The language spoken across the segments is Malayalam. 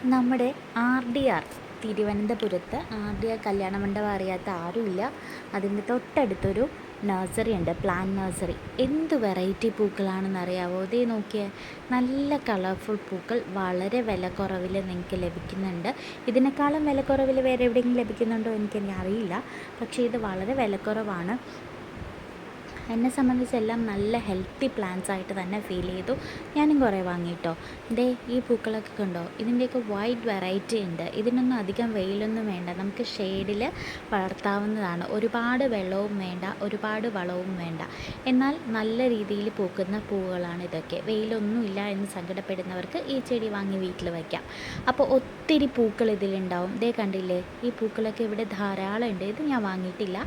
നമ്മുടെ RDR തിരുവനന്തപുരത്ത് RDR കല്യാണ മണ്ഡപം അറിയാത്ത ആരുമില്ല. അതിൻ്റെ തൊട്ടടുത്തൊരു നഴ്സറി ഉണ്ട്, പ്ലാന്റ് നഴ്സറി. എന്ത് വെറൈറ്റി പൂക്കളാണെന്ന് അറിയാവോ? ഇതേ നോക്കിയേ, നല്ല കളർഫുൾ പൂക്കൾ വളരെ വിലക്കുറവിൽ നിങ്ങൾക്ക് ലഭിക്കുന്നുണ്ട്. ഇതിനേക്കാളും വിലക്കുറവിൽ വേറെ എവിടെയെങ്കിലും ലഭിക്കുന്നുണ്ടോ എനിക്കെന്നെ അറിയില്ല, പക്ഷേ ഇത് വളരെ വിലക്കുറവാണ്. എന്നെ സംബന്ധിച്ചെല്ലാം നല്ല ഹെൽത്തി പ്ലാന്റ്സ് ആയിട്ട് തന്നെ ഫീൽ ചെയ്തു. ഞാനും കുറേ വാങ്ങിയിട്ടോ. ദേ ഈ പൂക്കളൊക്കെ കണ്ടോ, ഇതിൻ്റെയൊക്കെ വൈഡ് വെറൈറ്റി ഉണ്ട്. ഇതിനൊന്നും അധികം വെയിലൊന്നും വേണ്ട, നമുക്ക് ഷെയ്ഡിൽ വളർത്താവുന്നതാണ്. ഒരുപാട് വെള്ളവും വേണ്ട, ഒരുപാട് വളവും വേണ്ട, എന്നാൽ നല്ല രീതിയിൽ പൂക്കുന്ന പൂവുകളാണ് ഇതൊക്കെ. വെയിലൊന്നുമില്ല എന്ന് സങ്കടപ്പെടുന്നവർക്ക് ഈ ചെടി വാങ്ങി വീട്ടിൽ വയ്ക്കാം. അപ്പോൾ ഒത്തിരി പൂക്കൾ ഇതിലുണ്ടാവും. ദേ കണ്ടില്ലേ, ഈ പൂക്കളൊക്കെ ഇവിടെ ധാരാളം ഉണ്ട്. ഇത് ഞാൻ വാങ്ങിയിട്ടില്ല,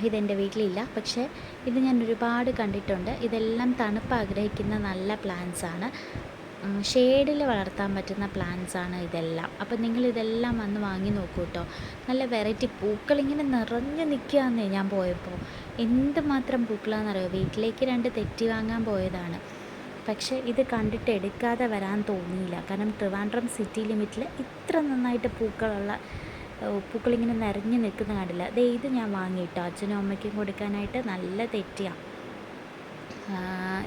ഇതെൻ്റെ വീട്ടിലില്ല, പക്ഷേ ഇത് ഞാൻ ഒരുപാട് കണ്ടിട്ടുണ്ട്. ഇതെല്ലാം തണുപ്പ് ആഗ്രഹിക്കുന്ന നല്ല പ്ലാന്റ്സാണ്, ഷെയ്ഡിൽ വളർത്താൻ പറ്റുന്ന പ്ലാന്റ്സാണ് ഇതെല്ലാം. അപ്പോൾ നിങ്ങളിതെല്ലാം വന്ന് വാങ്ങി നോക്കൂ കേട്ടോ. നല്ല വെറൈറ്റി പൂക്കളിങ്ങനെ നിറഞ്ഞു നിൽക്കുകയെന്നേ. ഞാൻ പോയപ്പോൾ എന്തുമാത്രം പൂക്കളാണെന്നറിയോ. വീട്ടിലേക്ക് 2 തെറ്റി വാങ്ങാൻ പോയതാണ്, പക്ഷേ ഇത് കണ്ടിട്ട് എടുക്കാതെ വരാൻ തോന്നിയില്ല. കാരണം ട്രിവാൻഡ്രം സിറ്റി ലിമിറ്റിൽ ഇത്ര നന്നായിട്ട് പൂക്കളിങ്ങനെ നിറഞ്ഞു നിൽക്കുന്ന കണ്ടില്ല. ദേ ഇത് ഞാൻ വാങ്ങിയിട്ടോ, അച്ഛനും അമ്മയ്ക്കും കൊടുക്കാനായിട്ട്. നല്ല തെറ്റിയാണ്,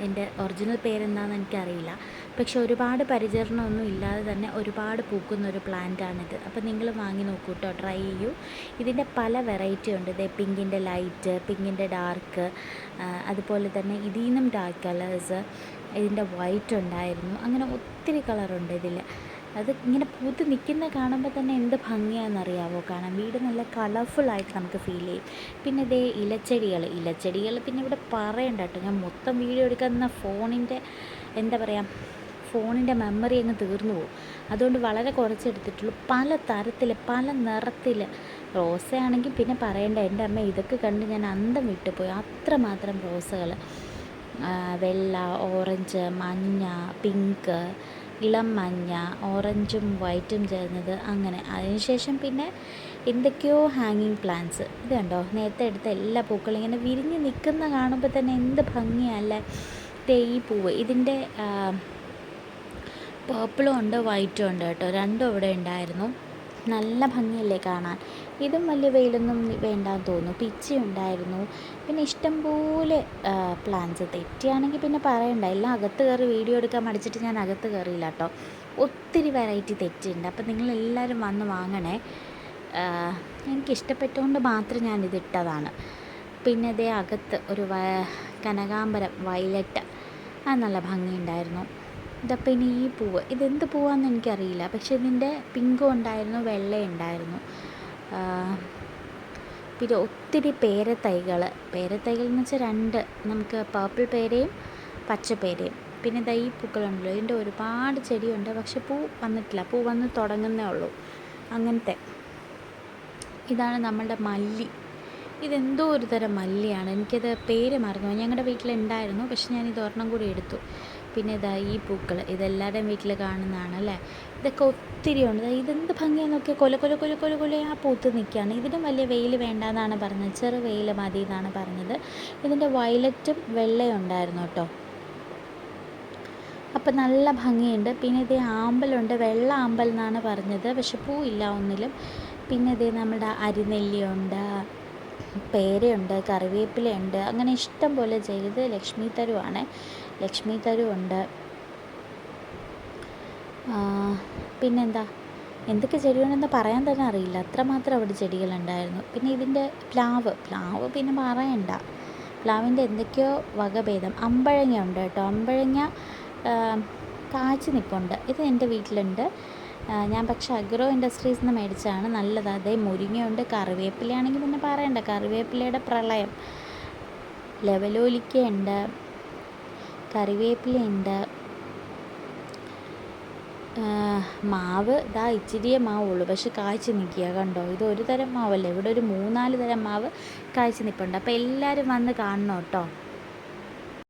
എൻ്റെ ഒറിജിനൽ പേരെന്താണെന്ന് എനിക്കറിയില്ല, പക്ഷെ ഒരുപാട് പരിചരണമൊന്നും ഇല്ലാതെ തന്നെ ഒരുപാട് പൂക്കുന്നൊരു പ്ലാന്റാണിത്. അപ്പോൾ നിങ്ങൾ വാങ്ങി നോക്കൂ കേട്ടോ, ട്രൈ ചെയ്യൂ. ഇതിൻ്റെ പല വെറൈറ്റി ഉണ്ട്. ഇതേ പിങ്കിൻ്റെ ലൈറ്റ്, പിങ്കിൻ്റെ ഡാർക്ക്, അതുപോലെ തന്നെ ഇതിൽ നിന്നും ഡാർക്ക് കളേഴ്സ്, ഇതിൻ്റെ വൈറ്റ് ഉണ്ടായിരുന്നു. അങ്ങനെ ഒത്തിരി കളറുണ്ട് ഇതിൽ. അത് ഇങ്ങനെ പൂത്ത് നിൽക്കുന്ന കാണുമ്പോൾ തന്നെ എന്ത് ഭംഗിയാണെന്നറിയാവോ കാണാൻ. വീട് നല്ല കളർഫുള്ളായിട്ട് നമുക്ക് ഫീൽ ചെയ്യും. പിന്നെ ഇതേ ഇലച്ചെടികൾ പിന്നെ ഇവിടെ പറയണ്ട കേട്ടോ. ഞാൻ മൊത്തം വീഡിയോ എടുക്കുന്ന ഫോണിൻ്റെ എന്താ പറയുക, ഫോണിൻ്റെ മെമ്മറി അങ്ങ് തീർന്നു പോകും. അതുകൊണ്ട് വളരെ കുറച്ചെടുത്തിട്ടുള്ളൂ. പല തരത്തിൽ പല നിറത്തിൽ റോസയാണെങ്കിൽ പിന്നെ പറയണ്ട. എൻ്റെ അമ്മ ഇതൊക്കെ കണ്ട് ഞാൻ അന്തം വിട്ടുപോയി. അത്രമാത്രം റോസകൾ, വെള്ള, ഓറഞ്ച്, മഞ്ഞ, പിങ്ക്, ഇളം മഞ്ഞ, ഓറഞ്ചും വൈറ്റും ചേർന്നത്, അങ്ങനെ. അതിനുശേഷം പിന്നെ എന്തൊക്കെയോ ഹാങ്ങിങ് പ്ലാന്റ്സ്. ഇത് കണ്ടോ, നേരത്തെ എടുത്ത എല്ലാ പൂക്കളും ഇങ്ങനെ വിരിഞ്ഞ് നിൽക്കുന്ന കാണുമ്പോൾ തന്നെ എന്ത് ഭംഗിയല്ലേ. ഈ പൂവ് ഇതിൻ്റെ പേർപ്പിളും ഉണ്ട് വൈറ്റും ഉണ്ട് കേട്ടോ, രണ്ടും ഇവിടെ ഉണ്ടായിരുന്നു. നല്ല ഭംഗിയല്ലേ കാണാൻ. ഇതും വലിയ വെയിലൊന്നും വേണ്ടാന്ന് തോന്നുന്നു. പിച്ചി ഉണ്ടായിരുന്നു. പിന്നെ ഇഷ്ടംപോലെ പ്ലാന്റ്സ്. തെറ്റിയാണെങ്കിൽ പിന്നെ പറയണ്ട, എല്ലാം അകത്ത് കയറി വീഡിയോ എടുക്കാൻ മടിച്ചിട്ട് ഞാൻ അകത്ത് കയറിയില്ല കേട്ടോ. ഒത്തിരി വെറൈറ്റി തെറ്റിയുണ്ട്. അപ്പോൾ നിങ്ങളെല്ലാവരും വന്ന് വാങ്ങണേ. എനിക്കിഷ്ടപ്പെട്ടുകൊണ്ട് മാത്രം ഞാനിതിട്ടതാണ്. പിന്നെ ഇതേ അകത്ത് ഒരു കനകാംബരം വയലറ്റ്, അത് നല്ല ഭംഗിയുണ്ടായിരുന്നു. ഇതപ്പോൾ ഇനി ഈ പൂവ്, ഇതെന്ത് പൂവാണെന്ന് എനിക്കറിയില്ല, പക്ഷേ ഇതിൻ്റെ പിങ്കും ഉണ്ടായിരുന്നു, വെള്ളയുണ്ടായിരുന്നു. പിന്നെ ഒത്തിരി പേരത്തൈകൾ എന്ന് വെച്ചാൽ 2, നമുക്ക് പർപ്പിൾ പേരയും പച്ചപ്പേരയും. പിന്നെ ഇതാ ഈ പൂക്കളുണ്ടല്ലോ, ഇതിൻ്റെ ഒരുപാട് ചെടിയുണ്ട്, പക്ഷെ പൂ വന്നിട്ടില്ല. പൂ വന്ന് തുടങ്ങുന്നേ ഉള്ളൂ. അങ്ങനത്തെ ഇതാണ് നമ്മളുടെ മല്ലി. ഇതെന്തോ ഒരു തരം മല്ലിയാണ്, എനിക്കത് പേര് മറന്നു. ഞങ്ങളുടെ വീട്ടിലുണ്ടായിരുന്നു, പക്ഷെ ഞാനിത് ഒരെണ്ണം കൂടി എടുത്തു. പിന്നെ ഇതാ ഈ പൂക്കൾ, ഇതെല്ലാവരുടെയും വീട്ടിൽ കാണുന്നതാണ് അല്ലേ. ഇതൊക്കെ ഒത്തിരി ഉണ്ട്. ഇതെന്ത് ഭംഗിയാന്ന് നോക്കിയാൽ കൊല ആ പൂത്ത് നിൽക്കുകയാണ്. ഇതിനും വലിയ വെയിൽ വേണ്ടെന്നാണ് പറഞ്ഞത്, ചെറു വെയിൽ മതി എന്നാണ് പറഞ്ഞത്. ഇതിൻ്റെ വയലറ്റും വെള്ളയും ഉണ്ടായിരുന്നു കേട്ടോ. അപ്പം നല്ല ഭംഗിയുണ്ട്. പിന്നെ ഇതേ ആമ്പലുണ്ട്, വെള്ള ആമ്പൽ എന്നാണ് പറഞ്ഞത്, പക്ഷെ പൂ ഇല്ല ഒന്നിലും. പിന്നെ ഇതേ നമ്മുടെ അരിനെല്ലിയുണ്ട്, പേരയുണ്ട്, കറിവേപ്പിലയുണ്ട്, അങ്ങനെ ഇഷ്ടം പോലെ ചെയ്ത്. ലക്ഷ്മി തരുവുണ്ട്. പിന്നെന്താ, എന്തൊക്കെ ചെടികളുണ്ടെന്ന് പറയാൻ തന്നെ അറിയില്ല, അത്രമാത്രം അവിടെ ചെടികളുണ്ടായിരുന്നു. പിന്നെ ഇതിൻ്റെ പ്ലാവ് പിന്നെ പറയണ്ട. പ്ലാവിൻ്റെ എന്തൊക്കെയോ വകഭേദം. അമ്പഴങ്ങ ഉണ്ട് കേട്ടോ, അമ്പഴങ്ങ കായ്ച്ച് നിൽപ്പുണ്ട്. ഇത് എൻ്റെ വീട്ടിലുണ്ട്. ഞാൻ പക്ഷേ അഗ്രോ ഇൻഡസ്ട്രീസിൽ നിന്ന് മേടിച്ചതാണ്. നല്ലത്. അതേ മുരിങ്ങയുണ്ട്, കറിവേപ്പിലയാണെങ്കിൽ പിന്നെ പറയണ്ട, കറിവേപ്പിലയുടെ പ്രളയം. ലെവലോലിക്കയുണ്ട്, കറിവേപ്പിലയുണ്ട്, മാവ് ഇതാ ഇച്ചിരിയേ മാവുള്ളൂ, പക്ഷെ കായ്ച്ച് നിൽക്കുക കണ്ടോ. ഇത് ഒരു തരം മാവല്ല, ഇവിടെ ഒരു 3-4 തരം മാവ് കായ്ച്ച് നിൽപ്പുണ്ട്. അപ്പോൾ എല്ലാവരും വന്ന് കാണണം കേട്ടോ.